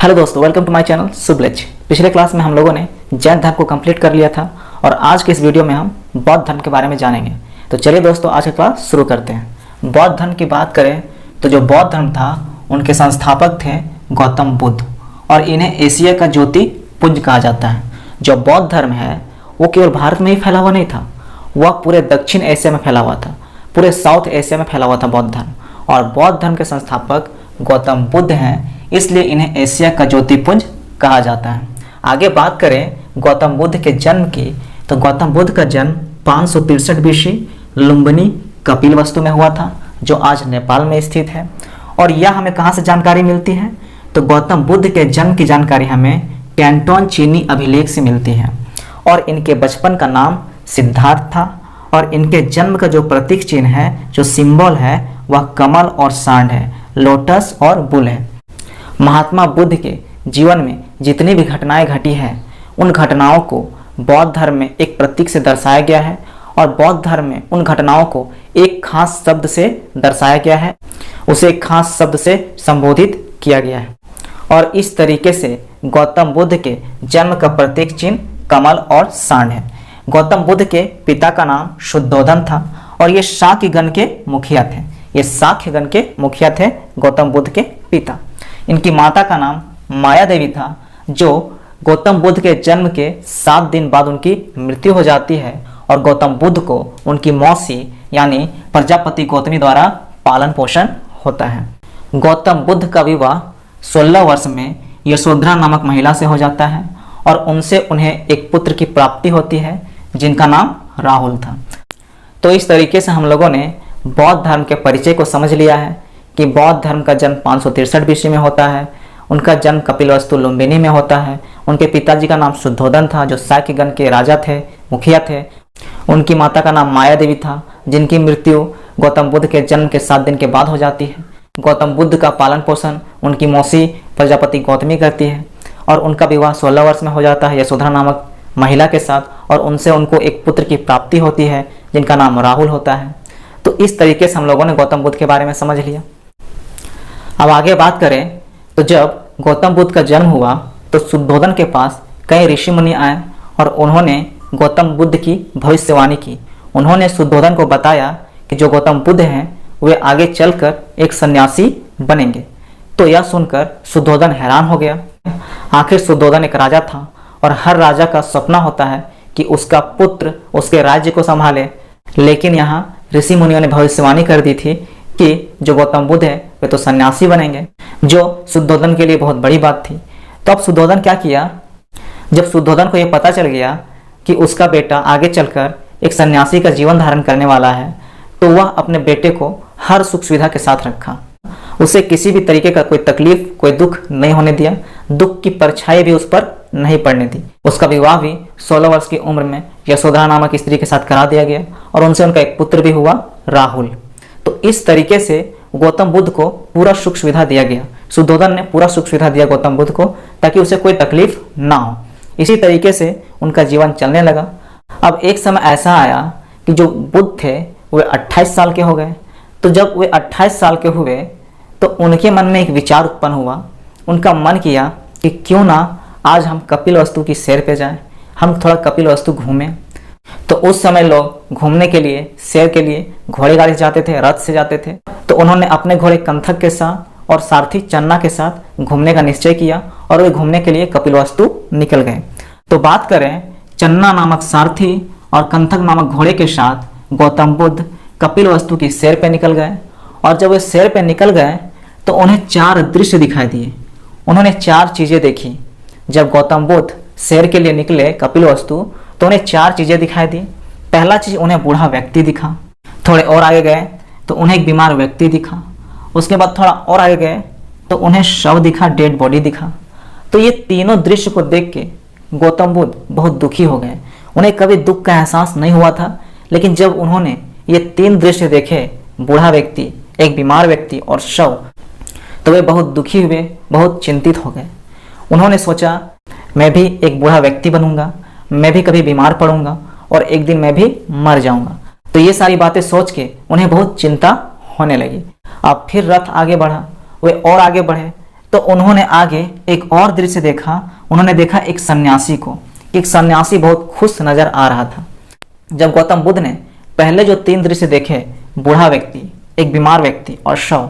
Hello दोस्तों, welcome to my channel सुबलेज। पिछले class में हम लोगों ने जैन धर्म को कंप्लीट कर लिया था और आज के इस वीडियो में हम बौद्ध धर्म के बारे में जानेंगे। तो चलिए दोस्तों, आज का क्लास शुरू करते हैं। बौद्ध धर्म की बात करें तो जो बौद्ध धर्म था उनके संस्थापक थे गौतम बुद्ध और इन्हें एशिया का ज्योति पुंज कहा जाता है। जो बौद्ध धर्म है वो केवल भारत में ही फैला हुआ नहीं था, वह पूरे दक्षिण एशिया में फैला हुआ था, पूरे साउथ एशिया में फैला हुआ था बौद्ध धर्म। और बौद्ध धर्म के संस्थापक गौतम बुद्ध हैं, इसलिए इन्हें एशिया का ज्योतिपुंज कहा जाता है। आगे बात करें गौतम बुद्ध के जन्म की, तो गौतम बुद्ध का जन्म 563 BC लुम्बिनी कपिलवस्तु में हुआ था, जो आज नेपाल में स्थित है। और यह हमें कहाँ से जानकारी मिलती है, तो गौतम बुद्ध के जन्म की जानकारी हमें कैंटोन चीनी अभिलेख से मिलती है। और इनके बचपन का नाम सिद्धार्थ था और इनके जन्म का जो प्रतीक चिन्ह है, जो सिंबल है, वह कमल और सांड है, लोटस और बुल है। महात्मा बुद्ध के जीवन में जितनी भी घटनाएं घटी हैं, उन घटनाओं को बौद्ध धर्म में एक प्रतीक से दर्शाया गया है और बौद्ध धर्म में उन घटनाओं को एक खास शब्द से दर्शाया गया है, उसे एक खास शब्द से संबोधित किया गया है। और इस तरीके से गौतम बुद्ध के जन्म का प्रतीक चिन्ह कमल और सांड है। गौतम बुद्ध के पिता का नाम शुद्धोधन था और ये शाक्यगण के मुखिया थे। ये शाक्यगण के मुखिया थे गौतम बुद्ध के पिता। इनकी माता का नाम माया देवी था, जो गौतम बुद्ध के जन्म के 7 दिन बाद उनकी मृत्यु हो जाती है और गौतम बुद्ध को उनकी मौसी यानी प्रजापति गौतमी द्वारा पालन पोषण होता है। गौतम बुद्ध का विवाह 16 वर्ष में यशोधरा नामक महिला से हो जाता है और उनसे उन्हें एक पुत्र की प्राप्ति होती है, जिनका नाम राहुल था। तो इस तरीके से हम लोगों ने बौद्ध धर्म के परिचय को समझ लिया है कि बौद्ध धर्म का जन्म 563 BC में होता है, उनका जन्म कपिलवस्तु लुम्बिनी में होता है, उनके पिताजी का नाम शुद्धोधन था, जो शाक्यगण के राजा थे, मुखिया थे। उनकी माता का नाम माया देवी था, जिनकी मृत्यु गौतम बुद्ध के जन्म के 7 दिन के बाद हो जाती है। गौतम बुद्ध का पालन पोषण उनकी मौसी प्रजापति गौतमी करती है और उनका विवाह 16 वर्ष में हो जाता है यशोधरा नामक महिला के साथ और उनसे उनको एक पुत्र की प्राप्ति होती है, जिनका नाम राहुल होता है। तो इस तरीके से हम लोगों ने गौतम बुद्ध के बारे में समझ लिया। अब आगे बात करें तो जब गौतम बुद्ध का जन्म हुआ तो शुद्धोधन के पास कई ऋषि मुनि आए और उन्होंने गौतम बुद्ध की भविष्यवाणी की। उन्होंने शुद्धोधन को बताया कि जो गौतम बुद्ध हैं वे आगे चलकर एक सन्यासी बनेंगे। तो यह सुनकर शुद्धोधन हैरान हो गया। आखिर शुद्धोधन एक राजा था और हर राजा का सपना होता है कि उसका पुत्र उसके राज्य को संभाले, लेकिन यहाँ ऋषि मुनियों ने भविष्यवाणी कर दी थी कि जो गौतम बुद्ध है वे तो सन्यासी बनेंगे, जो शुद्धोधन के लिए बहुत बड़ी बात थी। तो अब शुद्धोधन क्या किया, जब शुद्धोधन को यह पता चल गया कि उसका बेटा आगे चलकर एक सन्यासी का जीवन धारण करने वाला है, तो वह अपने बेटे को हर सुख सुविधा के साथ रखा। उसे किसी भी तरीके का कोई तकलीफ, कोई दुख नहीं होने दिया, दुख की परछाई भी उस पर नहीं पड़ने दी। उसका विवाह भी 16 वर्ष की उम्र में यशोधरा नामक स्त्री के साथ करा दिया गया और उनसे उनका एक पुत्र भी हुआ, राहुल। तो इस तरीके से गौतम बुद्ध को पूरा सुख सुविधा दिया गया। शुद्धोधन ने पूरा सुख सुविधा दिया गौतम बुद्ध को ताकि उसे कोई तकलीफ ना हो। इसी तरीके से उनका जीवन चलने लगा। अब एक समय ऐसा आया कि जो बुद्ध थे वे 28 साल के हो गए। तो जब वे 28 साल के हुए तो उनके मन में एक विचार उत्पन्न हुआ। उनका मन किया कि क्यों ना आज हम कपिलवस्तु की सैर पे जाएं, हम थोड़ा कपिलवस्तु घूमें। तो उस समय लोग घूमने के लिए, सैर के लिए घोड़े गाड़ी से जाते थे, रथ से जाते थे। तो उन्होंने अपने घोड़े कंथक के साथ और सारथी चन्ना के साथ घूमने का निश्चय किया और वे घूमने के लिए कपिलवस्तु निकल गए। तो बात करें चन्ना नामक सारथी और कंथक नामक घोड़े के साथ गौतम बुद्ध कपिलवस्तु की सैर पे निकल गए। और जब वे सैर पे निकल गए तो उन्हें 4 दृश्य दिखाई दिए। उन्होंने 4 चीजें देखी। जब गौतम बुद्ध सैर के लिए निकले कपिलवस्तु तो उन्हें 4 चीजें दिखाई दी। पहला चीज, उन्हें बूढ़ा व्यक्ति दिखा। थोड़े और आगे गए तो उन्हें एक बीमार व्यक्ति दिखा। उसके बाद थोड़ा और आगे गए तो उन्हें शव दिखा, डेड बॉडी दिखा। तो ये तीनों दृश्य को देख के गौतम बुद्ध बहुत दुखी हो गए। उन्हें कभी दुख का एहसास नहीं हुआ था, लेकिन जब उन्होंने ये 3 दृश्य देखे, बूढ़ा व्यक्ति, एक बीमार व्यक्ति और शव, तो वे बहुत दुखी हुए, बहुत चिंतित हो गए। उन्होंने सोचा मैं भी एक बूढ़ा व्यक्ति बनूंगा, मैं भी कभी बीमार पड़ूंगा और एक दिन मैं भी मर जाऊंगा। तो ये सारी बातें सोच के उन्हें बहुत चिंता होने लगी। अब फिर रथ आगे बढ़ा, वे और आगे बढ़े तो उन्होंने आगे एक और दृश्य देखा। उन्होंने देखा एक सन्यासी को। एक सन्यासी बहुत खुश नजर आ रहा था। जब गौतम बुद्ध ने पहले जो 3 दृश्य देखे, बूढ़ा व्यक्ति, एक बीमार व्यक्ति और शव,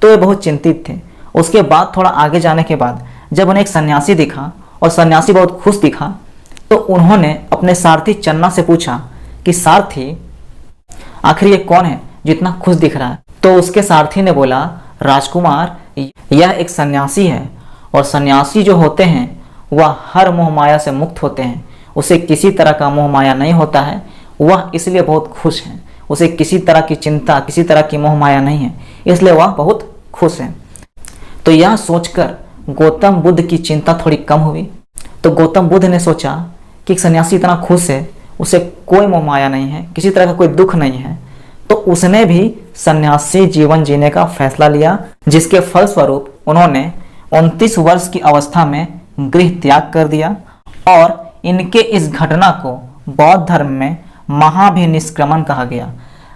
तो वे बहुत चिंतित थे। उसके बाद थोड़ा आगे जाने के बाद जब उन्हें एक सन्यासी दिखा और सन्यासी बहुत खुश दिखा, तो उन्होंने अपने सारथी चन्ना से पूछा कि सारथी, आखिर ये कौन है जो इतना खुश दिख रहा है? तो उसके सारथी ने बोला, राजकुमार, यह एक सन्यासी है, और सन्यासी जो होते हैं वह हर मोह माया से मुक्त होते हैं। उसे किसी तरह का मोह माया नहीं होता है, वह इसलिए बहुत खुश है। उसे किसी तरह की चिंता, किसी तरह की मोह माया नहीं है, इसलिए वह बहुत खुश है। तो यह सोचकर गौतम बुद्ध की चिंता थोड़ी कम हुई। तो गौतम बुद्ध ने सोचा कि एक सन्यासी इतना खुश है, उसे कोई मोह माया नहीं है, किसी तरह का कोई दुख नहीं है, तो उसने भी सन्यासी जीवन जीने का फैसला लिया, जिसके फलस्वरूप उन्होंने 29 वर्ष की अवस्था में गृह त्याग कर दिया। और इनके इस घटना को बौद्ध धर्म में महाभिनिष्क्रमण कहा गया।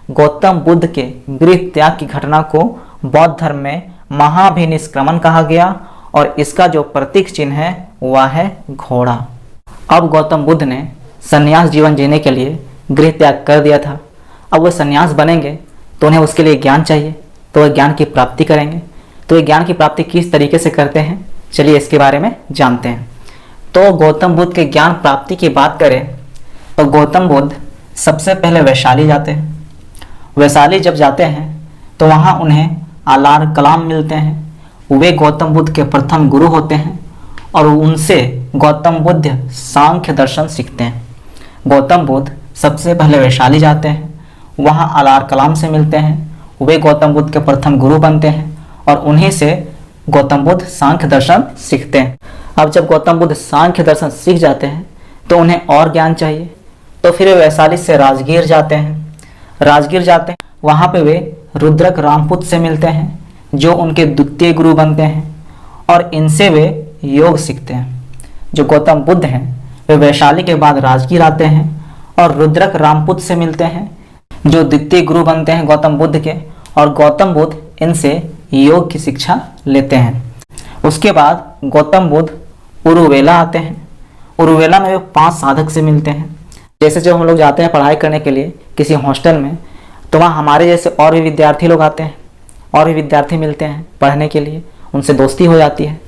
गौतम बुद्ध के गृह त्याग की घटना को बौद्ध धर्म में महाभिनिष्क्रमण कहा गया, और इसका जो प्रतीक चिन्ह है वह है घोड़ा। अब गौतम बुद्ध ने संन्यास जीवन जीने के लिए गृह त्याग कर दिया था। अब वो संन्यास बनेंगे तो उन्हें उसके लिए ज्ञान चाहिए, तो वह ज्ञान की प्राप्ति करेंगे। तो ये ज्ञान की प्राप्ति किस तरीके से करते हैं, चलिए इसके बारे में जानते हैं। तो गौतम बुद्ध के ज्ञान प्राप्ति की बात करें तो गौतम बुद्ध सबसे पहले वैशाली जाते हैं। वैशाली जब जाते हैं तो वहाँ उन्हें आलार कलाम मिलते हैं। वे गौतम बुद्ध के प्रथम गुरु होते हैं और उनसे गौतम बुद्ध सांख्य दर्शन सीखते हैं। गौतम बुद्ध सबसे पहले वैशाली जाते हैं, वहाँ आलार कलाम से मिलते हैं। वे गौतम बुद्ध के प्रथम गुरु बनते हैं और उन्हीं से गौतम बुद्ध सांख्य दर्शन सीखते हैं। अब जब गौतम बुद्ध सांख्य दर्शन सीख जाते हैं तो उन्हें और ज्ञान चाहिए, तो फिर वे वैशाली से राजगीर जाते हैं। राजगीर जाते हैं, वहाँ पे वे रुद्रक रामपुत से मिलते हैं, जो उनके द्वितीय गुरु बनते हैं, और इनसे वे योग सीखते हैं। जो गौतम बुद्ध हैं वे वैशाली के बाद राजगीर आते हैं और रुद्रक रामपुत से मिलते हैं, जो द्वितीय गुरु बनते हैं गौतम बुद्ध के, और गौतम बुद्ध इनसे योग की शिक्षा लेते हैं। उसके बाद गौतम बुद्ध उरुवेला आते हैं। उरुवेला में वे 5 साधक से मिलते हैं। जैसे जब हम लोग जाते हैं पढ़ाई करने के लिए किसी हॉस्टल में, तो वहाँ हमारे जैसे और भी विद्यार्थी लोग आते हैं, और भी विद्यार्थी मिलते हैं पढ़ने के लिए, उनसे दोस्ती हो जाती है।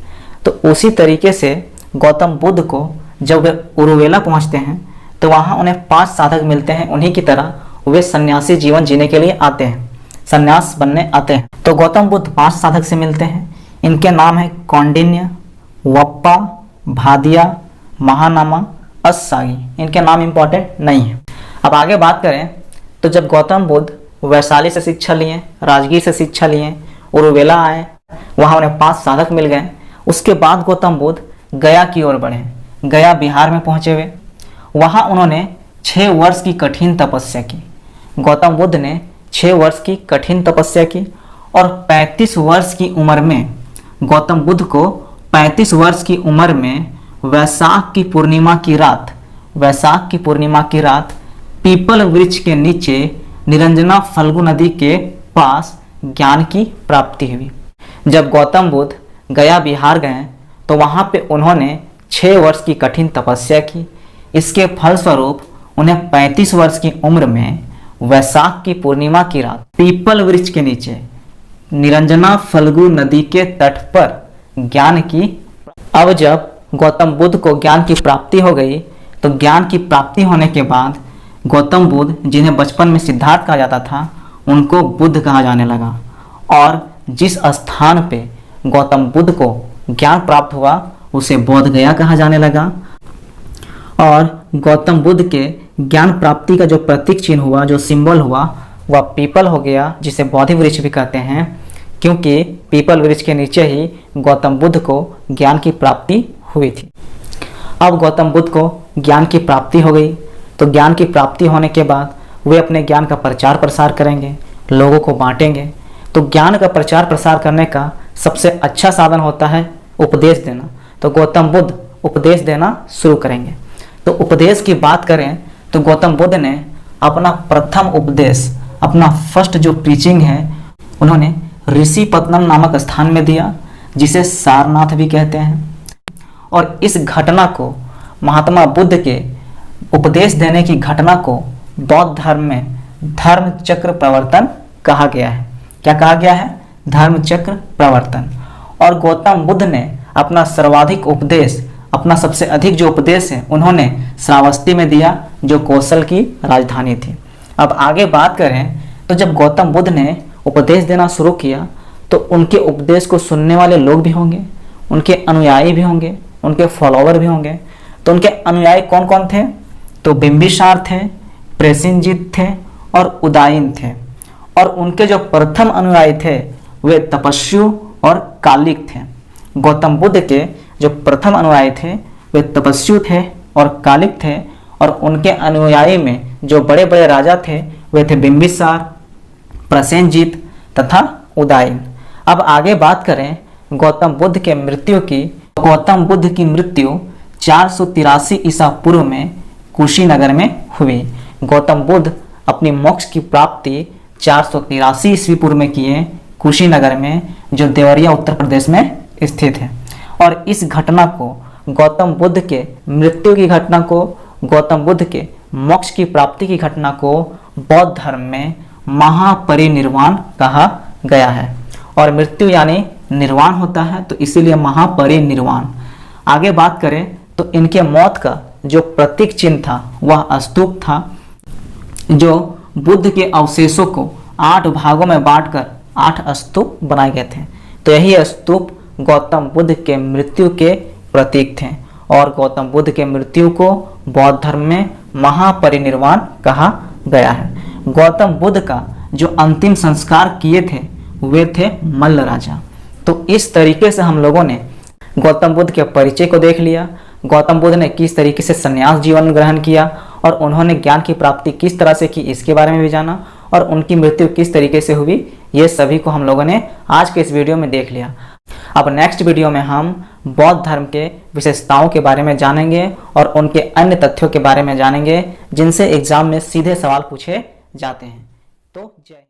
तो उसी तरीके से गौतम बुद्ध को जब वे उरुवेला पहुँचते हैं तो वहाँ उन्हें 5 साधक मिलते हैं। उन्हीं की तरह वे सन्यासी जीवन जीने के लिए आते हैं, सन्यास बनने आते हैं। तो गौतम बुद्ध 5 साधक से मिलते हैं। इनके नाम है कौंडिन्य, वप्पा, भादिया, महानामा, अस्सागी। इनके नाम इंपॉर्टेंट नहीं है। अब आगे बात करें तो जब गौतम बुद्ध वैशाली से शिक्षा लिए, राजगीर से शिक्षा लिए, उरुवेला आए, वहाँ उन्हें 5 साधक मिल गए। उसके बाद गौतम बुद्ध गया की ओर बढ़े। गया बिहार में पहुँचे हुए, वहाँ उन्होंने 6 वर्ष की कठिन तपस्या की। गौतम बुद्ध ने 6 वर्ष की कठिन तपस्या की, और 35 वर्ष की उम्र में गौतम बुद्ध को 35 वर्ष की उम्र में वैशाख की पूर्णिमा की रात पीपल वृक्ष के नीचे निरंजना फल्गु नदी के पास ज्ञान की प्राप्ति हुई। जब गौतम बुद्ध गया बिहार गए तो वहाँ पे उन्होंने 6 वर्ष की कठिन तपस्या की। इसके फलस्वरूप उन्हें 35 वर्ष की उम्र में वैशाख की पूर्णिमा की रात पीपल वृक्ष के नीचे निरंजना फल्गु नदी के तट पर ज्ञान की। अब जब गौतम बुद्ध को ज्ञान की प्राप्ति हो गई तो ज्ञान की प्राप्ति होने के बाद गौतम बुद्ध, जिन्हें बचपन में सिद्धार्थ कहा जाता था, उनको बुद्ध कहा जाने लगा। और जिस स्थान पे गौतम बुद्ध को ज्ञान प्राप्त हुआ उसे बोध गया कहा जाने लगा। और गौतम बुद्ध के ज्ञान प्राप्ति का जो प्रतीक चिन्ह हुआ, जो सिंबल हुआ, वह पीपल हो गया, जिसे बोधि वृक्ष भी कहते हैं, क्योंकि पीपल वृक्ष के नीचे ही गौतम बुद्ध को ज्ञान की प्राप्ति हुई थी। अब गौतम बुद्ध को ज्ञान की प्राप्ति हो गई, तो ज्ञान की प्राप्ति होने के बाद वे अपने ज्ञान का प्रचार प्रसार करेंगे, लोगों को बांटेंगे। तो ज्ञान का प्रचार प्रसार करने का सबसे अच्छा साधन होता है उपदेश देना। तो गौतम बुद्ध उपदेश देना शुरू करेंगे। तो उपदेश की बात करें तो गौतम बुद्ध ने अपना प्रथम उपदेश, अपना फर्स्ट जो प्रीचिंग है, उन्होंने ऋषिपत्तनम नामक स्थान में दिया, जिसे सारनाथ भी कहते हैं। और इस घटना को, महात्मा बुद्ध के उपदेश देने की घटना को बौद्ध धर्म में धर्म चक्र प्रवर्तन कहा गया है। क्या कहा गया है? धर्म चक्र प्रवर्तन। और गौतम बुद्ध ने अपना सर्वाधिक उपदेश, अपना सबसे अधिक जो उपदेश है, उन्होंने श्रावस्ती में दिया, जो कौशल की राजधानी थी। अब आगे बात करें तो जब गौतम बुद्ध ने उपदेश देना शुरू किया तो उनके उपदेश को सुनने वाले लोग भी होंगे, उनके अनुयायी भी होंगे, उनके फॉलोवर भी होंगे। तो उनके अनुयायी कौन कौन थे? तो बिंबिसार थे, प्रसेनजीत थे और उदयन थे। और उनके जो प्रथम अनुयायी थे वे तपस्वी और कालिक थे। गौतम बुद्ध के जो प्रथम अनुयायी थे वे तपस्वी थे और कालिक थे। और उनके अनुयायी में जो बड़े बड़े राजा थे वे थे बिंबिसार, प्रसेनजीत तथा उदयन। अब आगे बात करें गौतम बुद्ध के मृत्यु की। गौतम बुद्ध की मृत्यु 483 ईसा पूर्व में कुशीनगर में हुई। गौतम बुद्ध अपनी मोक्ष की प्राप्ति 483 ईस्वी पूर्व में किए कुशीनगर में, जो देवरिया उत्तर प्रदेश में स्थित है। और इस घटना को, गौतम बुद्ध के मृत्यु की घटना को, गौतम बुद्ध के मोक्ष की प्राप्ति की घटना को बौद्ध धर्म में महापरिनिर्वाण कहा गया है। और मृत्यु यानी निर्वाण होता है, तो इसीलिए महापरिनिर्वाण। आगे बात करें तो इनके मौत का जो प्रतीक चिन्ह था वह स्तूप था, जो बुद्ध के अवशेषों को 8 भागों में बांटकर 8 स्तूप बनाए गए थे। तो यही स्तूप गौतम बुद्ध के मृत्यु के प्रतीक थे। और गौतम बुद्ध के मृत्यु को बौद्ध धर्म में महापरिनिर्वाण कहा गया है। गौतम बुद्ध का जो अंतिम संस्कार किए थे वे थे मल्ल राजा। तो इस तरीके से हम लोगों ने गौतम बुद्ध के परिचय को देख लिया, गौतम बुद्ध ने किस तरीके से संन्यास जीवन ग्रहण किया और उन्होंने ज्ञान की प्राप्ति किस तरह से की, इसके बारे में भी जाना, और उनकी मृत्यु किस तरीके से हुई, ये सभी को हम लोगों ने आज के इस वीडियो में देख लिया। अब नेक्स्ट वीडियो में हम बौद्ध धर्म के विशेषताओं के बारे में जानेंगे और उनके अन्य तथ्यों के बारे में जानेंगे जिनसे एग्जाम में सीधे सवाल पूछे जाते हैं। तो जय।